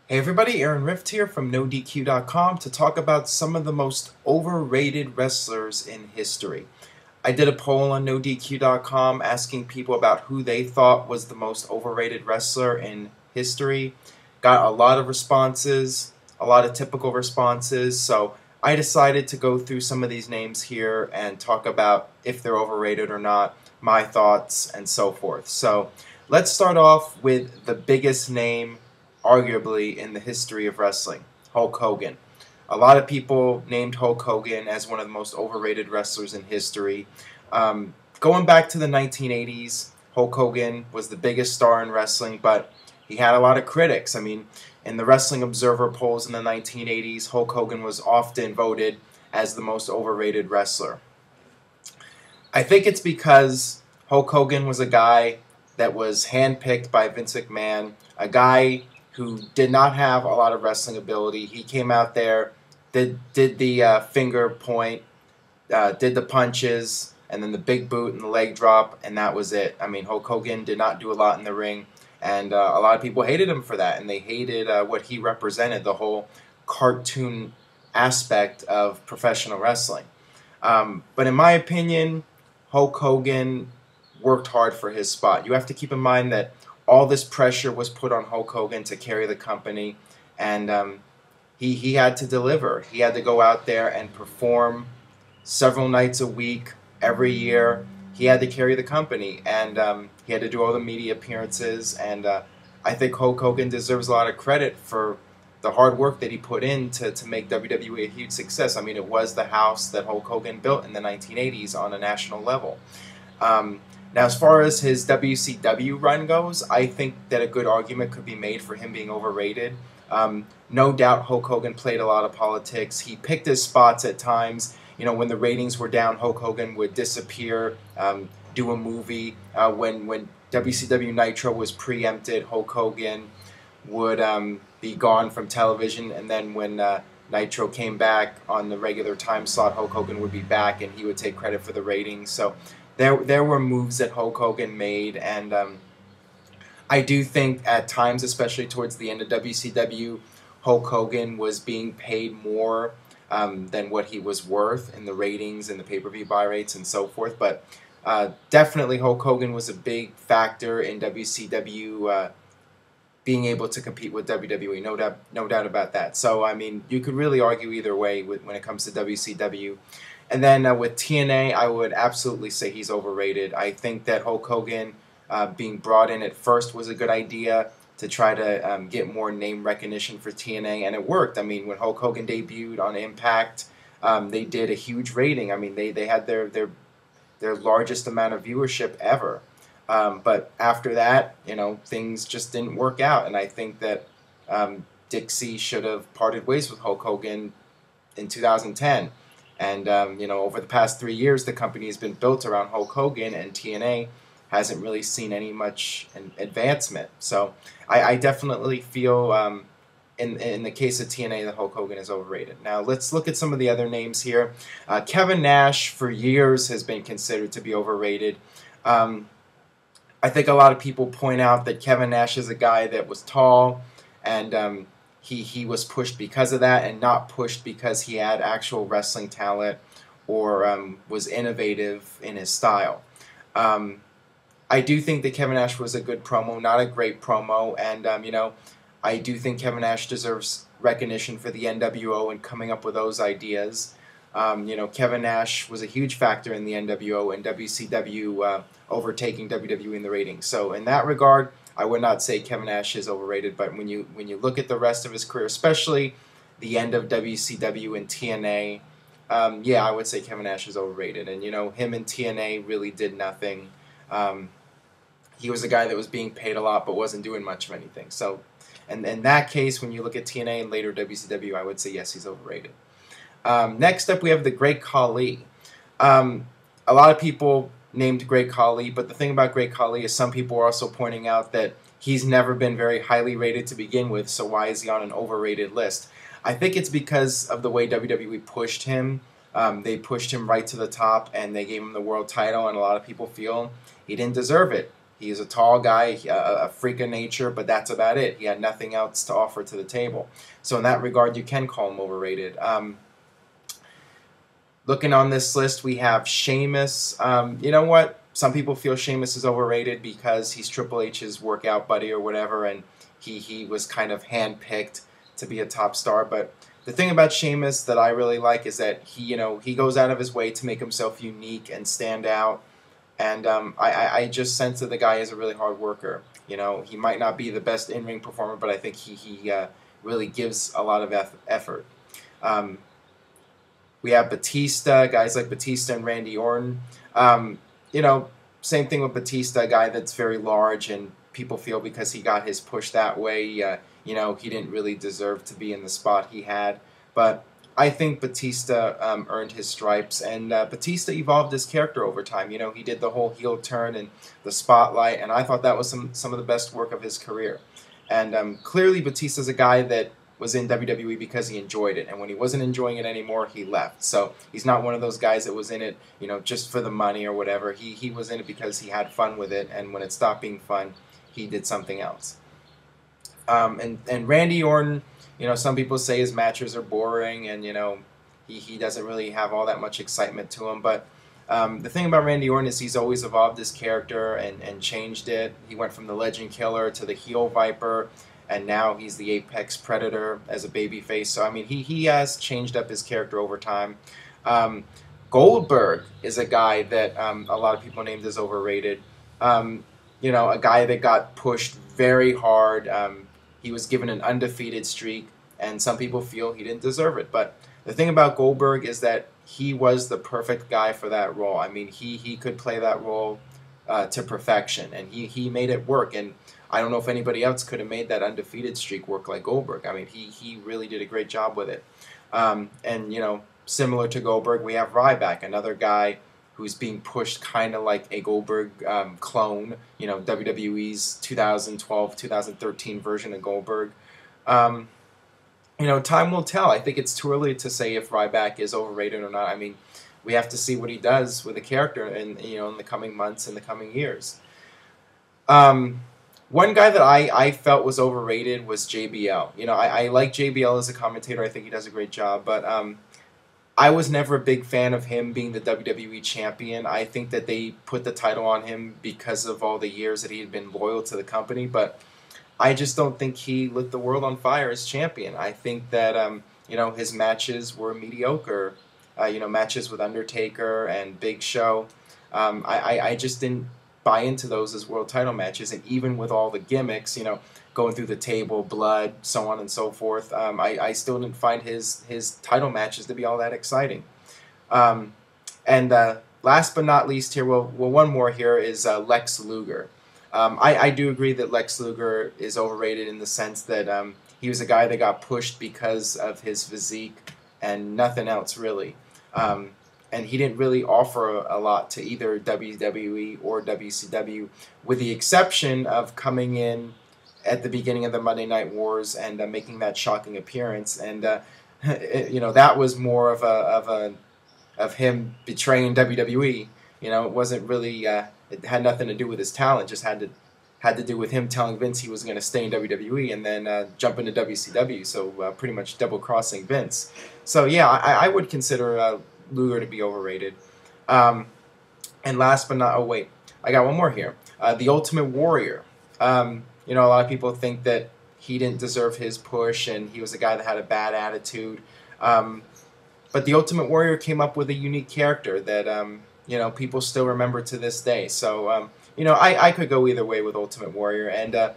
Hey everybody, Aaron Rift here from NoDQ.com to talk about some of the most overrated wrestlers in history. I did a poll on NoDQ.com asking people about who they thought was the most overrated wrestler in history. Got a lot of responses, a lot of typical responses, so I decided to go through some of these names here and talk about if they're overrated or not, my thoughts, and so forth. So let's start off with the biggest name arguably in the history of wrestling, Hulk Hogan. A lot of people named Hulk Hogan as one of the most overrated wrestlers in history. Going back to the 1980s, Hulk Hogan was the biggest star in wrestling, but he had a lot of critics. I mean, in the Wrestling Observer polls in the 1980s, Hulk Hogan was often voted as the most overrated wrestler. I think it's because Hulk Hogan was a guy that was handpicked by Vince McMahon, a guy who did not have a lot of wrestling ability. He came out there, did the finger point, did the punches, and then the big boot and the leg drop, and that was it. I mean, Hulk Hogan did not do a lot in the ring, and a lot of people hated him for that, and they hated what he represented, the whole cartoon aspect of professional wrestling. But in my opinion, Hulk Hogan worked hard for his spot. You have to keep in mind that all this pressure was put on Hulk Hogan to carry the company, and he had to deliver. He had to go out there and perform several nights a week, every year. He had to carry the company, and he had to do all the media appearances, and I think Hulk Hogan deserves a lot of credit for the hard work that he put in to make WWE a huge success. I mean, it was the house that Hulk Hogan built in the 1980s on a national level. Now, as far as his WCW run goes, I think that a good argument could be made for him being overrated. No doubt Hulk Hogan played a lot of politics. He picked his spots at times. You know, when the ratings were down, Hulk Hogan would disappear, do a movie. When WCW Nitro was preempted, Hulk Hogan would be gone from television, and then when Nitro came back on the regular time slot, Hulk Hogan would be back, and he would take credit for the ratings. So there were moves that Hulk Hogan made, and I do think at times, especially towards the end of WCW, Hulk Hogan was being paid more than what he was worth in the ratings and the pay-per-view buy rates and so forth. But definitely Hulk Hogan was a big factor in WCW being able to compete with WWE, no doubt about that. So, I mean, you could really argue either way when it comes to WCW. And then with TNA, I would absolutely say he's overrated. I think that Hulk Hogan being brought in at first was a good idea to try to get more name recognition for TNA, and it worked. I mean, when Hulk Hogan debuted on Impact, they did a huge rating. I mean, they had their largest amount of viewership ever. But after that, you know, things just didn't work out, and I think that Dixie should have parted ways with Hulk Hogan in 2010. And you know, over the past 3 years, the company has been built around Hulk Hogan, and TNA hasn't really seen any much advancement. So I definitely feel in the case of TNA, that Hulk Hogan is overrated. Now let's look at some of the other names here. Kevin Nash for years has been considered to be overrated. I think a lot of people point out that Kevin Nash is a guy that was tall, and he was pushed because of that, and not pushed because he had actual wrestling talent or was innovative in his style. I do think that Kevin Nash was a good promo, not a great promo, and you know, I do think Kevin Nash deserves recognition for the NWO and coming up with those ideas. You know, Kevin Nash was a huge factor in the NWO and WCW overtaking WWE in the ratings. So in that regard, I would not say Kevin Nash is overrated. But when you look at the rest of his career, especially the end of WCW and TNA, yeah, I would say Kevin Nash is overrated. And you know, him and TNA really did nothing. He was a guy that was being paid a lot but wasn't doing much of anything. So, and in that case, when you look at TNA and later WCW, I would say yes, he's overrated. Next up, we have the Great Collie. A lot of people named Great Collie, but the thing about Great Collie is some people are also pointing out that he's never been very highly rated to begin with, so why is he on an overrated list? I think it's because of the way WWE pushed him. They pushed him right to the top, and they gave him the world title, and a lot of people feel he didn't deserve it. He is a tall guy, a freak of nature, but that's about it. He had nothing else to offer to the table. So in that regard, you can call him overrated. Looking on this list, we have Sheamus. You know what? Some people feel Sheamus is overrated because he's Triple H's workout buddy or whatever, and he was kind of handpicked to be a top star. But the thing about Sheamus that I really like is that he goes out of his way to make himself unique and stand out. And I just sense that the guy is a really hard worker. He might not be the best in-ring performer, but I think he really gives a lot of effort. We have Batista, guys like Batista and Randy Orton. Same thing with Batista, a guy that's very large, and people feel because he got his push that way, he didn't really deserve to be in the spot he had. But I think Batista earned his stripes, and Batista evolved his character over time. He did the whole heel turn and the spotlight, and I thought that was some of the best work of his career. And clearly Batista's a guy that was in WWE because he enjoyed it, and when he wasn't enjoying it anymore, he left. So he's not one of those guys that was in it, just for the money or whatever. He was in it because he had fun with it, and when it stopped being fun, he did something else. And Randy Orton, some people say his matches are boring, and he doesn't really have all that much excitement to him. But the thing about Randy Orton is he's always evolved his character and changed it. He went from the Legend Killer to the heel Viper, and now he's the Apex Predator as a babyface. So I mean, he has changed up his character over time. Goldberg is a guy that a lot of people named as overrated. A guy that got pushed very hard. He was given an undefeated streak, and some people feel he didn't deserve it. But the thing about Goldberg is that he was the perfect guy for that role. I mean, he could play that role to perfection, and he made it work. And I don't know if anybody else could have made that undefeated streak work like Goldberg. I mean, he really did a great job with it. And, similar to Goldberg, we have Ryback, another guy who's being pushed kind of like a Goldberg clone, WWE's 2012, 2013 version of Goldberg. Time will tell. I think it's too early to say if Ryback is overrated or not. I mean, we have to see what he does with the character in the coming months and the coming years. One guy that I felt was overrated was JBL. I like JBL as a commentator. I think he does a great job, but I was never a big fan of him being the WWE champion. I think that they put the title on him because of all the years that he had been loyal to the company, but I just don't think he lit the world on fire as champion. I think that his matches were mediocre. Matches with Undertaker and Big Show. I just didn't buy into those as world title matches, and even with all the gimmicks, going through the table, blood, so on and so forth, I still didn't find his title matches to be all that exciting. And last but not least here, well, one more here is Lex Luger. I do agree that Lex Luger is overrated in the sense that he was a guy that got pushed because of his physique and nothing else really. And he didn't really offer a lot to either WWE or WCW, with the exception of coming in at the beginning of the Monday Night Wars and making that shocking appearance. And that was more of him betraying WWE. It wasn't really. It had nothing to do with his talent. Just had to do with him telling Vince he was going to stay in WWE and then jump into WCW. So pretty much double crossing Vince. So yeah, I would consider Luger to be overrated. And last but not, I got one more here. The Ultimate Warrior. A lot of people think that he didn't deserve his push and he was a guy that had a bad attitude. But the Ultimate Warrior came up with a unique character that people still remember to this day. So I could go either way with Ultimate Warrior. And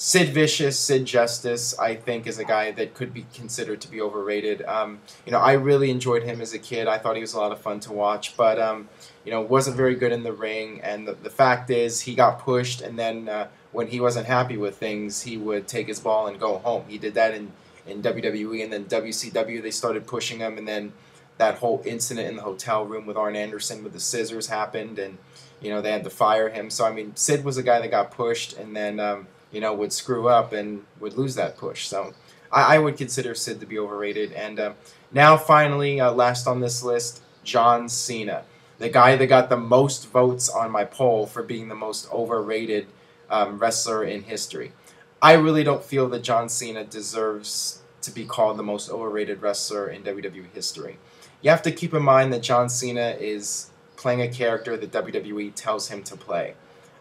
Sid Vicious, Sid Justice, I think is a guy that could be considered to be overrated. I really enjoyed him as a kid. I thought he was a lot of fun to watch, but wasn't very good in the ring. And the fact is, he got pushed, and then when he wasn't happy with things, he would take his ball and go home. He did that in WWE, and then WCW, they started pushing him, and then that whole incident in the hotel room with Arn Anderson with the scissors happened, and they had to fire him. So I mean, Sid was a guy that got pushed, and then would screw up and would lose that push. So I would consider Sid to be overrated. And now finally, last on this list, John Cena. the guy that got the most votes on my poll for being the most overrated wrestler in history. I really don't feel that John Cena deserves to be called the most overrated wrestler in WWE history. You have to keep in mind that John Cena is playing a character that WWE tells him to play.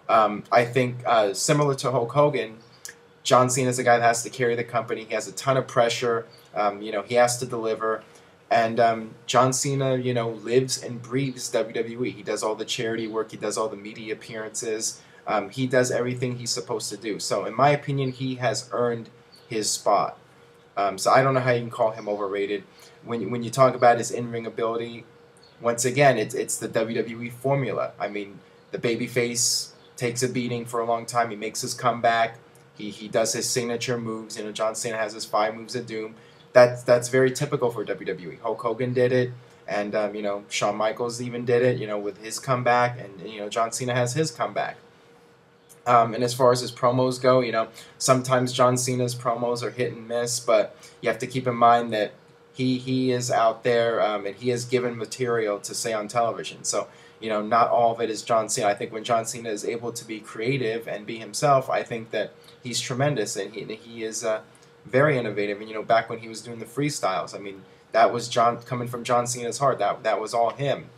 I think similar to Hulk Hogan, John Cena is a guy that has to carry the company. He has a ton of pressure. He has to deliver. And John Cena, lives and breathes WWE. He does all the charity work. He does all the media appearances. He does everything he's supposed to do. So in my opinion, he has earned his spot. So I don't know how you can call him overrated. When you talk about his in-ring ability, once again, it's the WWE formula. I mean, the babyface takes a beating for a long time. He makes his comeback. He does his signature moves. John Cena has his 5 moves of doom. That's very typical for WWE. Hulk Hogan did it, and Shawn Michaels even did it. With his comeback, and John Cena has his comeback. And as far as his promos go, sometimes John Cena's promos are hit and miss, but you have to keep in mind that he is out there and he is given material to say on television. So, not all of it is John Cena. I think when John Cena is able to be creative and be himself, I think that he's tremendous, and he is very innovative. And, back when he was doing the freestyles, I mean, that was coming from John Cena's heart. That was all him.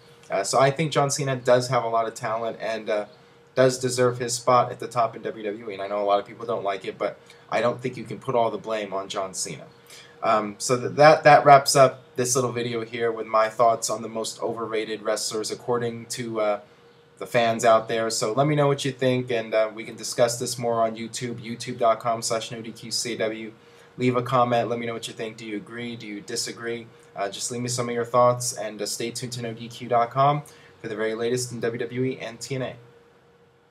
So I think John Cena does have a lot of talent and does deserve his spot at the top in WWE. And I know a lot of people don't like it, but I don't think you can put all the blame on John Cena. So that wraps up this little video here with my thoughts on the most overrated wrestlers according to the fans out there. So let me know what you think, and we can discuss this more on YouTube, youtube.com/NoDQCW. Leave a comment. Let me know what you think. Do you agree? Do you disagree? Just leave me some of your thoughts, and stay tuned to NoDQ.com for the very latest in WWE and TNA.